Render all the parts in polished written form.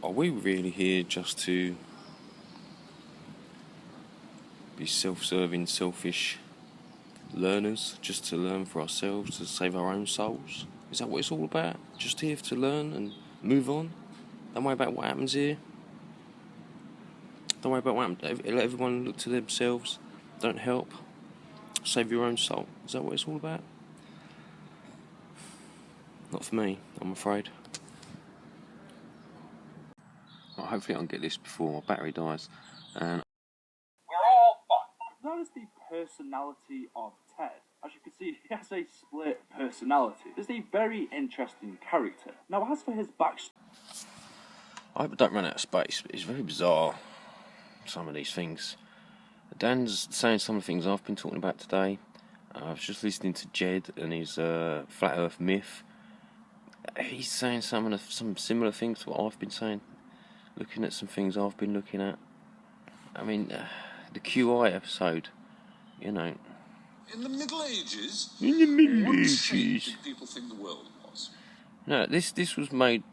are we really here just to be self-serving, selfish learners, just to learn for ourselves, to save our own souls? Is that what it's all about? Just here to learn and move on? Don't worry about what happens here. Don't worry about what happens. Let everyone look to themselves. Don't help. Save your own soul. Is that what it's all about? Not for me, I'm afraid. Well, hopefully I can get this before my battery dies. And we're all fucked. That is the personality of Ted. As you can see, he has a split personality. He's a very interesting character. Now, as for his backstory, I hope I don't run out of space, but it's very bizarre, some of these things. Dan's saying some of the things I've been talking about today. I was just listening to Jed and his flat earth myth. He's saying some similar things to what I've been saying. Looking at some things I've been looking at. I mean, the QI episode, you know. In the Middle Ages? What shape did people think the world was? No, this was made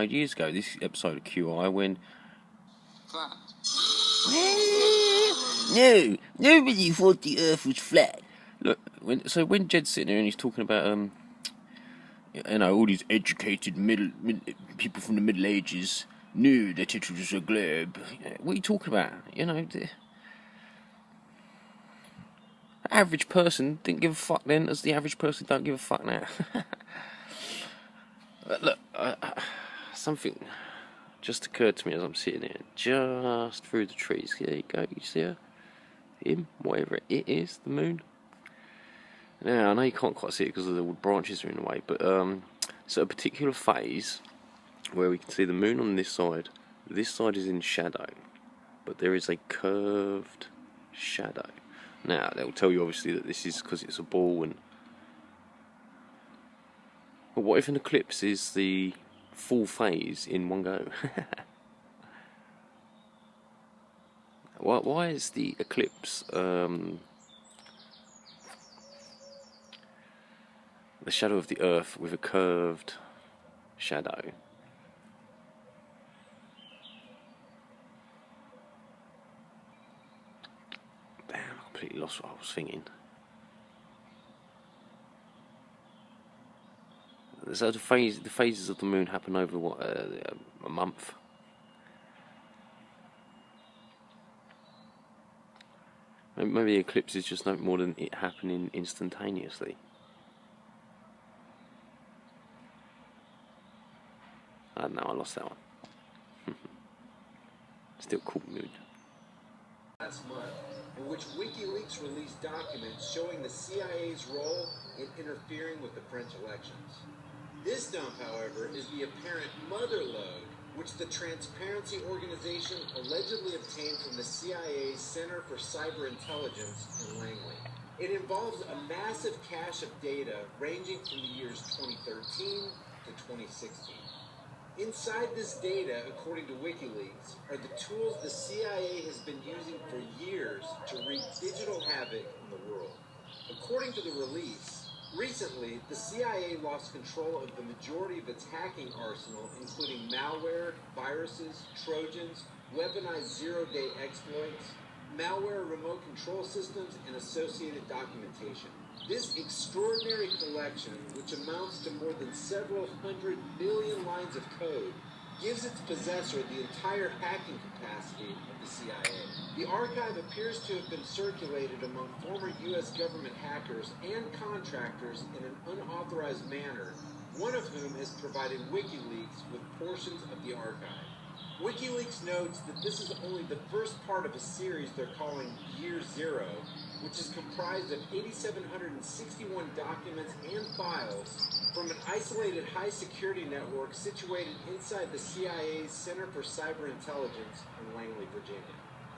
years ago. This episode of QI when. Flat. No, nobody thought the Earth was flat. Look, when Jed's sitting there and he's talking about all these educated people from the Middle Ages knew that it was a globe. What are you talking about? You know, the average person didn't give a fuck then, as the average person don't give a fuck now. Look, something just occurred to me as I'm sitting here, just through the trees. There you go, you see her? Him, whatever it is, the moon. Now, I know you can't quite see it because the branches are in the way, but it's at a particular phase where we can see the moon on this side is in shadow, but there is a curved shadow. Now, they'll tell you obviously that this is because it's a ball, and but what if an eclipse is the full phase in one go? Why is the eclipse the shadow of the Earth with a curved shadow? Damn, I completely lost what I was thinking. So the phases of the moon happen over what, a month? Maybe the eclipse is just no more than it happening instantaneously. I don't know, I lost that one. Still cool mood. Last month, in which WikiLeaks released documents showing the CIA's role in interfering with the French elections. This dump, however, is the apparent motherlode which the Transparency Organization allegedly obtained from the CIA's Center for Cyber Intelligence in Langley. It involves a massive cache of data ranging from the years 2013 to 2016. Inside this data, according to WikiLeaks, are the tools the CIA has been using for years to wreak digital havoc in the world. According to the release, recently, the CIA lost control of the majority of its hacking arsenal, including malware, viruses, trojans, weaponized zero-day exploits, malware remote control systems, and associated documentation. This extraordinary collection, which amounts to more than several 100 million lines of code, gives its possessor the entire hacking capacity of the CIA. The archive appears to have been circulated among former U.S. government hackers and contractors in an unauthorized manner, one of whom has provided WikiLeaks with portions of the archive. WikiLeaks notes that this is only the first part of a series they're calling Year Zero, which is comprised of 8,761 documents and files from an isolated high-security network situated inside the CIA's Center for Cyber Intelligence in Langley, Virginia.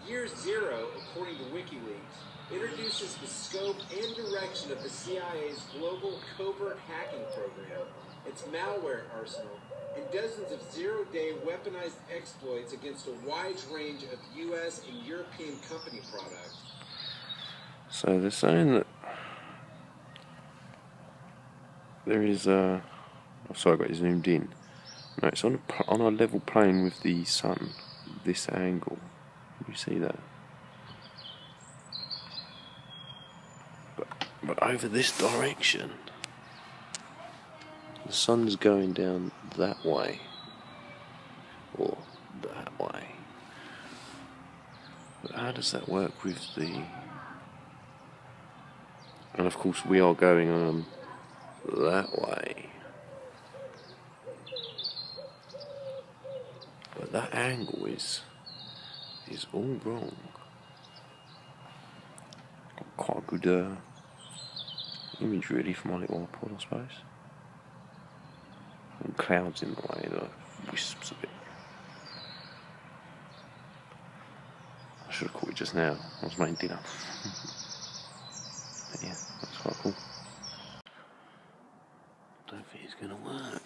Year Zero, according to WikiLeaks, introduces the scope and direction of the CIA's global covert hacking program, its malware arsenal, and dozens of zero-day weaponized exploits against a wide range of U.S. and European company products. So they're saying that there is I'm sorry, I got it zoomed in. No, it's on a level plane with the sun. This angle. Can you see that? But over this direction, the sun's going down that way, or that way. But how does that work with the... And of course we are going that way. But that angle is all wrong. Quite a good image really for my little iPod, I suppose. And clouds in the way, like wisps a bit. I should have caught it just now. I was making dinner. But yeah, that's quite cool. Don't think it's gonna work.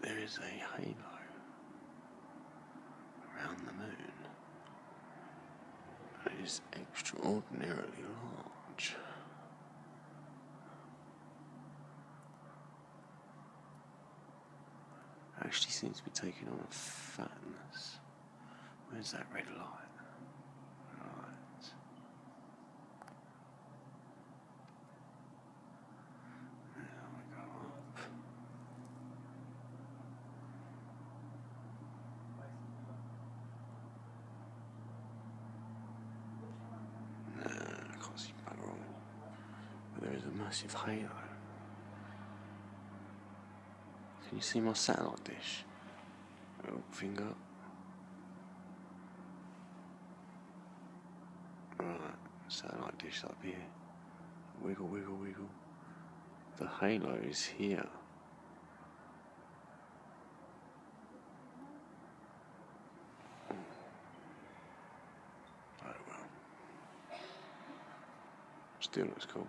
There is a halo around the moon. It is extraordinarily large. Actually seems to be taking on a fatness. Where's that red light? Right. Now we go up. Nah, I can't see bugger all. But there is a massive halo. Can you see my satellite dish? Oh, finger. Right, satellite dish up here. Wiggle, wiggle, wiggle. The halo is here. Oh well. Still looks cool.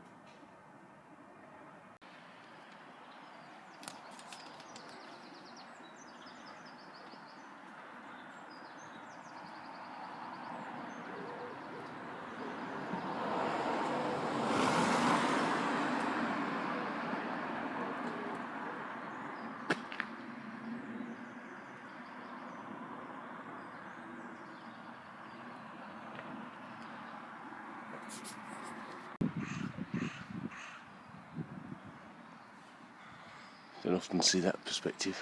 Don't often see that perspective.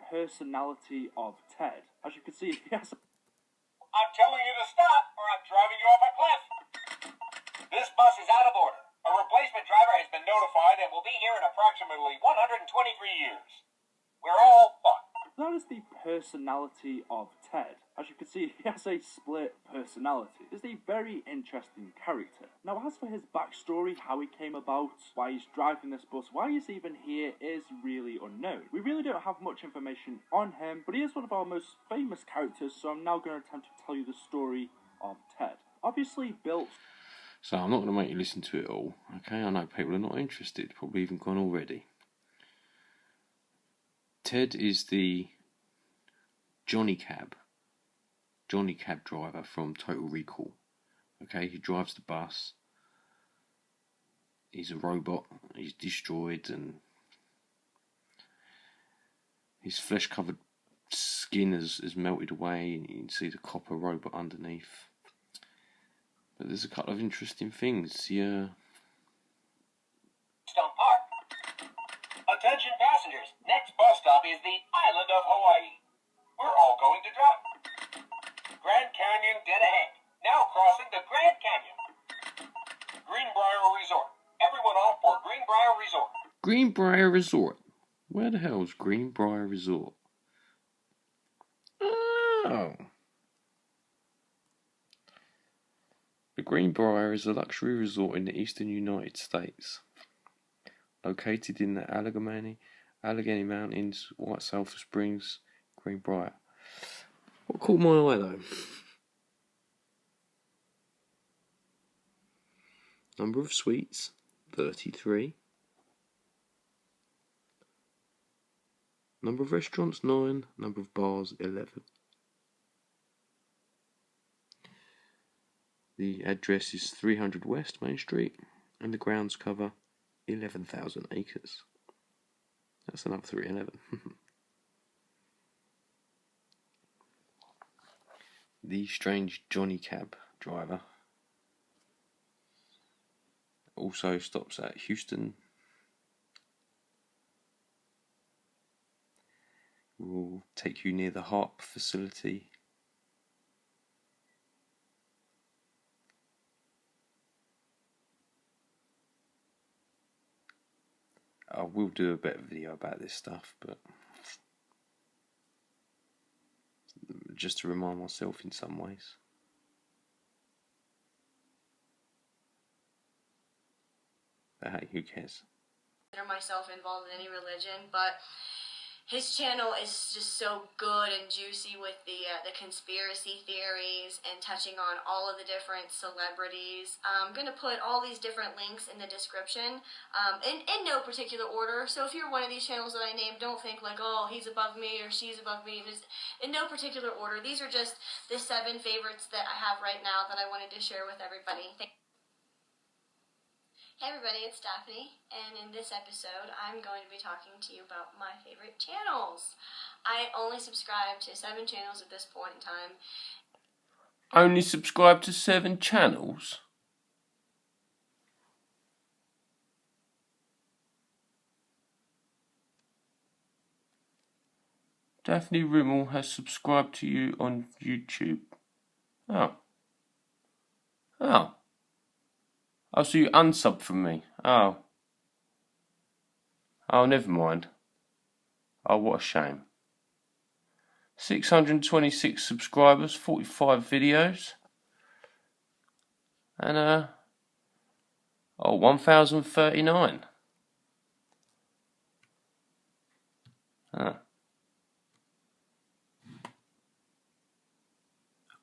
Personality of Ted. As you can see, he has I'm telling you to stop, or I'm driving you off a cliff. This bus is out of order. A replacement driver has been notified and will be here in approximately 123 years. We're all fucked. That is the personality of Ted. As you can see, he has a split personality. He's a very interesting character. Now, as for his backstory, how he came about, why he's driving this bus, why he's even here, is really unknown. We really don't have much information on him, but he is one of our most famous characters, so I'm now going to attempt to tell you the story of Ted. Obviously built... So I'm not going to make you listen to it all, okay? I know people are not interested, probably even gone already. Ted is the Johnny Cab driver from Total Recall. Okay, he drives the bus. He's a robot. He's destroyed, and his flesh-covered skin has melted away, and you can see the copper robot underneath. But there's a couple of interesting things. Yeah. Stone Park. Attention passengers, next bus stop is the island of Hawaii. We're all going to drop. Grand Canyon dead ahead. Now crossing the Grand Canyon. Greenbrier Resort. Everyone off for Greenbrier Resort. Greenbrier Resort. Where the hell is Greenbrier Resort? Oh. The Greenbrier is a luxury resort in the eastern United States. Located in the Allegheny Mountains, White Sulphur Springs, Greenbrier. What caught my eye though? Number of suites, 33. Number of restaurants 9, number of bars 11. The address is 300 West Main Street, and the grounds cover 11,000 acres. That's another 311. The strange Johnny cab driver also stops at Houston. We'll take you near the HARP facility. I will do a better video about this stuff, but just to remind myself in some ways. But hey, who cares? Consider myself involved in any religion, but his channel is just so good and juicy with the conspiracy theories and touching on all of the different celebrities. I'm going to put all these different links in the description in no particular order. So if you're one of these channels that I named, don't think like, oh, he's above me or she's above me. Just in no particular order. These are just the 7 favorites that I have right now that I wanted to share with everybody. Hey everybody, it's Daphne, and in this episode I'm going to be talking to you about my favorite channels. I only subscribe to 7 channels at this point in time. Only subscribe to 7 channels? Daphne Rimmel has subscribed to you on YouTube. Oh. Oh, so you unsubbed from me. Oh, never mind. Oh, what a shame. 626 subscribers, 45 videos. And, 1,039.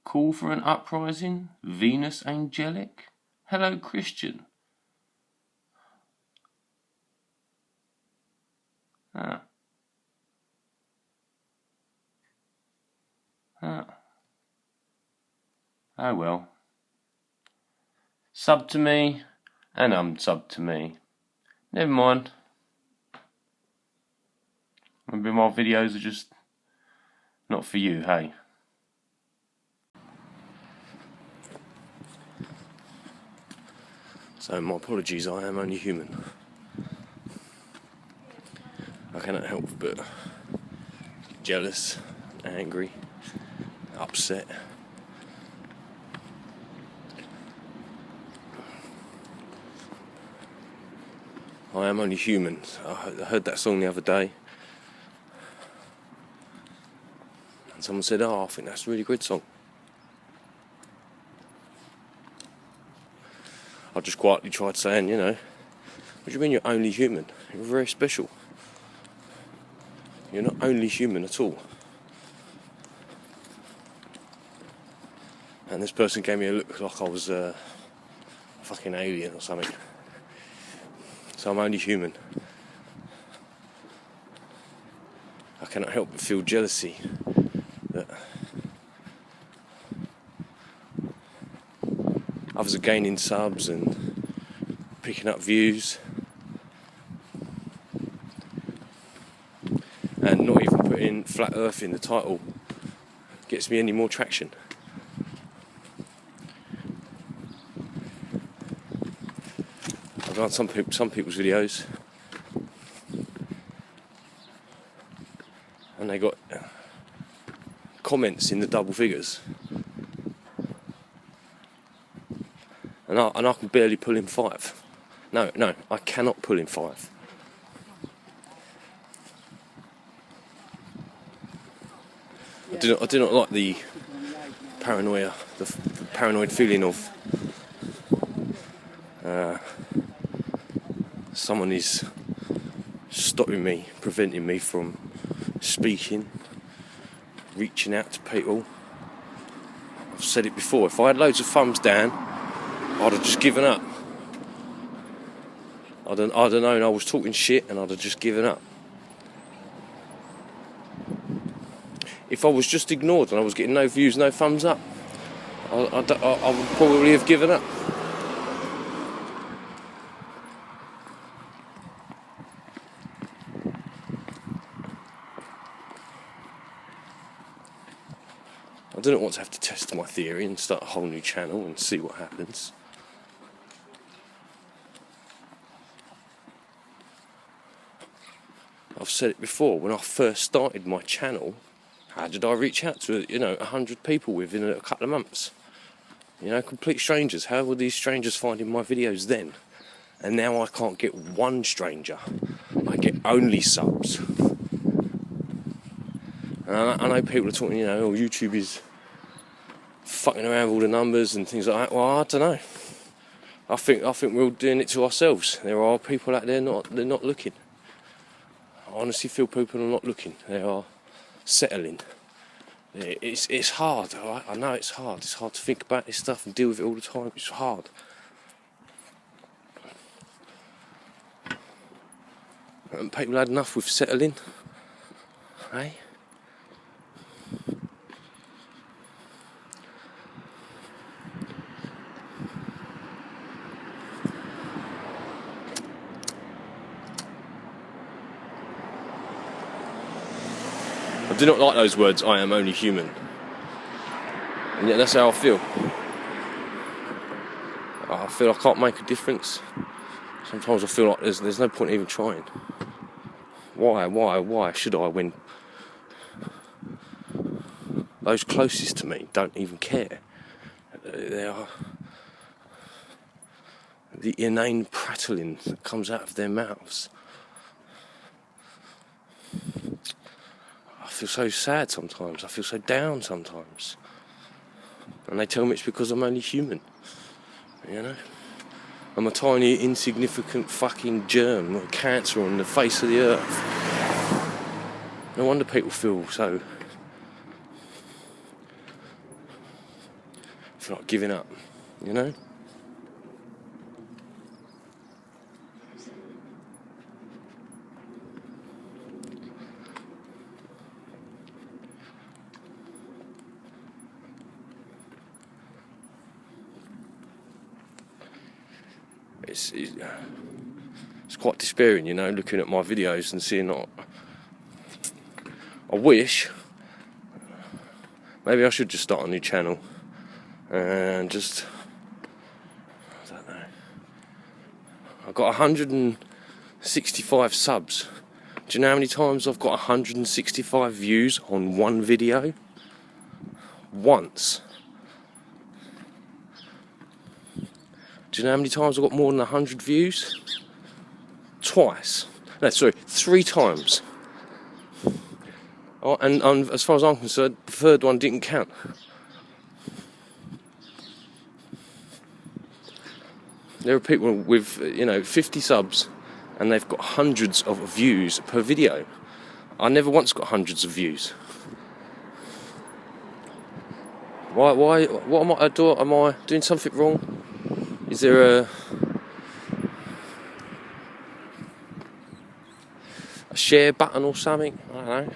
Call for an uprising? Venus angelic? Hello, Christian. Oh well. Sub to me and unsub to me. Never mind. Maybe my videos are just not for you, hey? So my apologies, I am only human. I cannot help but jealous, angry, upset. I am only human. I heard that song the other day. And someone said, oh, I think that's a really good song. I just quietly tried saying, you know, what do you mean you're only human? You're very special. You're not only human at all. And this person gave me a look like I was a fucking alien or something. So I'm only human. I cannot help but feel jealousy that others are gaining subs and picking up views, and not even putting Flat Earth in the title gets me any more traction. I've done some people's videos and they got comments in the double figures. And I can barely pull in 5. No, I cannot pull in 5. I do not like the paranoia, the paranoid feeling of someone is stopping me, preventing me from speaking, reaching out to people. I've said it before, if I had loads of thumbs down, I'd have just given up. I'd have known I was talking shit and I'd have just given up. if I was just ignored and I was getting no views, no thumbs up, I would probably have given up. I don't want to have to test my theory and start a whole new channel and see what happens. I've said it before, when I first started my channel, how did I reach out to, 100 people within a couple of months? Complete strangers. How were these strangers finding my videos then? And now I can't get one stranger. I get only subs. And I know people are talking, YouTube is fucking around with all the numbers and things like that. Well, I don't know. I think we're all doing it to ourselves. There are people out there they're not looking. I honestly feel people are not looking. They are settling. It's hard. I know it's hard. It's hard to think about this stuff and deal with it all the time. It's hard. And people had enough with settling. Hey? I do not like those words, I am only human. And yet that's how I feel. I feel I can't make a difference. Sometimes I feel like there's no point even trying. Why should I when those closest to me don't even care? They are the inane prattling that comes out of their mouths. I feel so sad sometimes. I feel so down sometimes. And they tell me it's because I'm only human. I'm a tiny, insignificant fucking germ, a cancer on the face of the earth. No wonder people feel like giving up, It's quite despairing, looking at my videos and seeing that. I wish maybe I should just start a new channel and I don't know. I've got 165 subs. Do you know how many times I've got 165 views on one video? Once. Do you know how many times I've got more than 100 views? Twice. No, sorry, 3 times. Oh, and as far as I'm concerned, the third one didn't count. There are people with, 50 subs and they've got hundreds of views per video. I never once got hundreds of views. Why, what am I doing something wrong? Is there a share button or something? I don't know.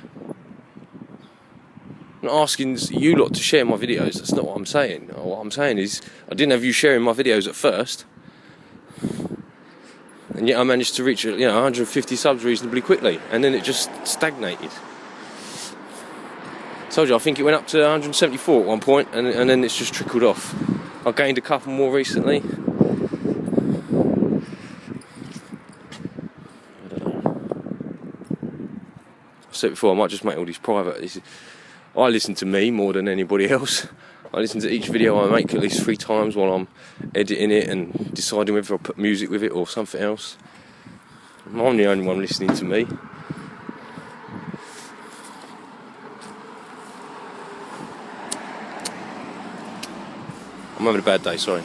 I'm not asking you lot to share my videos, that's not what I'm saying. What I'm saying is, I didn't have you sharing my videos at first, and yet I managed to reach 150 subs reasonably quickly, and then it just stagnated. I told you, I think it went up to 174 at one point, and then it's just trickled off. I gained a couple more recently. I said before, I might just make all these private. I listen to me more than anybody else. I listen to each video I make at least 3 times while I'm editing it and deciding whether I put music with it or something else. I'm the only one listening to me. I'm having a bad day, sorry.